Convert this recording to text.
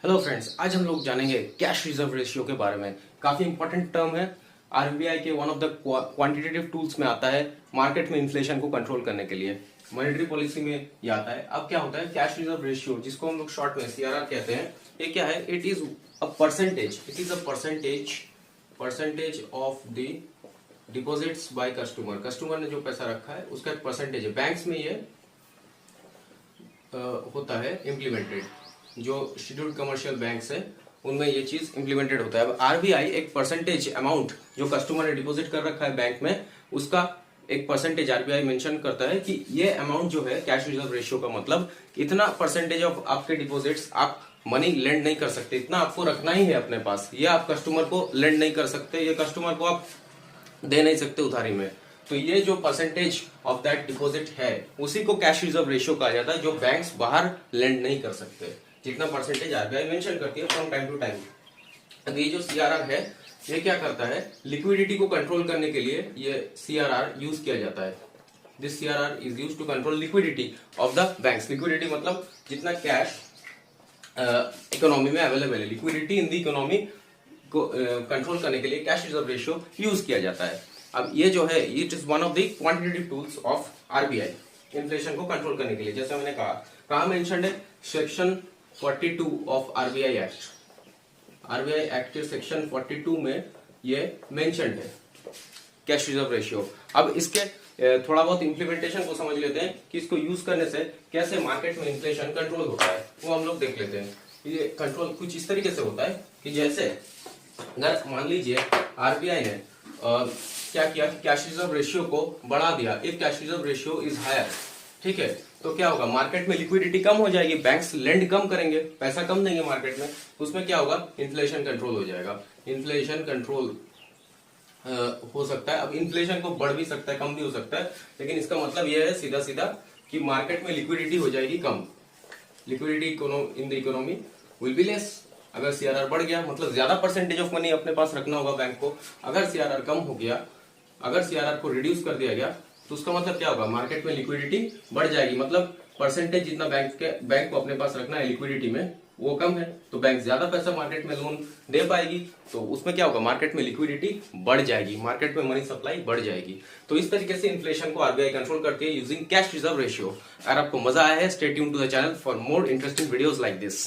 Hello friends, आज हम लोग जानेंगे कैश रिजर्व रेशियो के बारे में। काफी इंपॉर्टेंट टर्म है। आरबीआई के one of the quantitative tools में आता है मार्केट में इन्फ्लेशन को कंट्रोल करने के लिए। मॉनेटरी पॉलिसी में ये आता है। अब क्या होता है कैश रिजर्व रेशियो, जिसको हम लोग शॉर्ट में सीआरआर कहते हैं। ये क्या है? It is a percentage of the deposits by customer. Customer ने जो पैसा रखा है उसका एक परसेंटेज है। बैंक्स में ये होता है इम्प्लीमेंटेड। जो शेड्यूल्ड कमर्शियल बैंक्स है उनमें ये चीज इम्प्लीमेंटेड होता है। अब आरबीआई एक परसेंटेज अमाउंट जो कस्टमर ने डिपॉजिट कर रखा है बैंक में, उसका एक परसेंटेज आरबीआई मेंशन करता है कि ये अमाउंट जो है कैश रिजर्व रेशियो का मतलब इतना परसेंटेज ऑफ आपके डिपॉजिट्स आप मनी लेंड नहीं कर सकते, इतना आपको रखना ही है अपने पास। ये आप कस्टमर को लेंड नहीं कर सकते, ये कस्टमर को आप दे नहीं सकते उधारी में। तो ये जो परसेंटेज ऑफ दैट डिपॉजिट है उसी को कैश रिजर्व रेशियो कहा जाता है, जो बैंक्स बाहर लेंड नहीं कर सकते। जितना परसेंटेज आरबीआई मेंशन करती है फ्रॉम टाइम टू टाइम। अब ये जो सीआरआर है ये क्या करता है? लिक्विडिटी को कंट्रोल करने के लिए ये सीआरआर यूज किया जाता है। This CRR is use to control liquidity of the banks. Liquidity मतलब जितना कैश इकोनॉमी में अवेलेबल है, लिक्विडिटी इन द इकोनॉमी को कंट्रोल करने के लिए कैश रिजर्व रेशियो यूज किया जाता है। अब ये जो है it is one of the quantitative tools of RBI inflation को कंट्रोल करने के लिए। जैसे मैंने कहा मेंशन्ड है section 42 of RBI act. RBI act के सेक्शन 42 में ये मेंशन्ड है कैश रिजर्व रेशियो। अब इसके थोड़ा बहुत इंप्लीमेंटेशन को समझ लेते हैं कि इसको यूज करने से कैसे मार्केट में इन्फ्लेशन कंट्रोल होता है, वो हम लोग देख लेते हैं। ये कंट्रोल कुछ इस तरीके से होता है कि जैसे अगर मान लीजिए आरबीआई ने क्या किया कि कैश रिजर्व रेशियो को बढ़ा दिया। If cash reserve ratio is higher, ठीक है, तो क्या होगा? मार्केट में लिक्विडिटी कम हो जाएगी, बैंक्स लेंड कम करेंगे, पैसा कम देंगे मार्केट में। उसमें क्या होगा? इन्फ्लेशन कंट्रोल हो जाएगा। इन्फ्लेशन कंट्रोल हो सकता है। अब इन्फ्लेशन को बढ़ भी सकता है, कम भी हो सकता है, लेकिन इसका मतलब यह है सीधा सीधा कि मार्केट में लिक्विडिटी हो जाएगी कम। Liquidity in the economy will be less. अगर सीआरआर बढ़ गया मतलब ज्यादा परसेंटेज ऑफ मनी अपने पास रखना होगा बैंक को। अगर सीआरआर कम हो गया, अगर सीआरआर को रिड्यूस कर दिया गया, तो उसका मतलब क्या होगा? मार्केट में लिक्विडिटी बढ़ जाएगी। मतलब परसेंटेज जितना बैंक को अपने पास रखना है लिक्विडिटी में वो कम है, तो बैंक ज्यादा पैसा मार्केट में लोन दे पाएगी। तो उसमें क्या होगा? मार्केट में लिक्विडिटी बढ़ जाएगी, मार्केट में मनी सप्लाई बढ़ जाएगी। तो इस तरीके से इन्फ्लेशन को आरबीआई कंट्रोल करती है यूजिंग कैश रिजर्व रेशियो। अगर आपको मजा आया है, stay tuned to the channel for more interesting videos like this.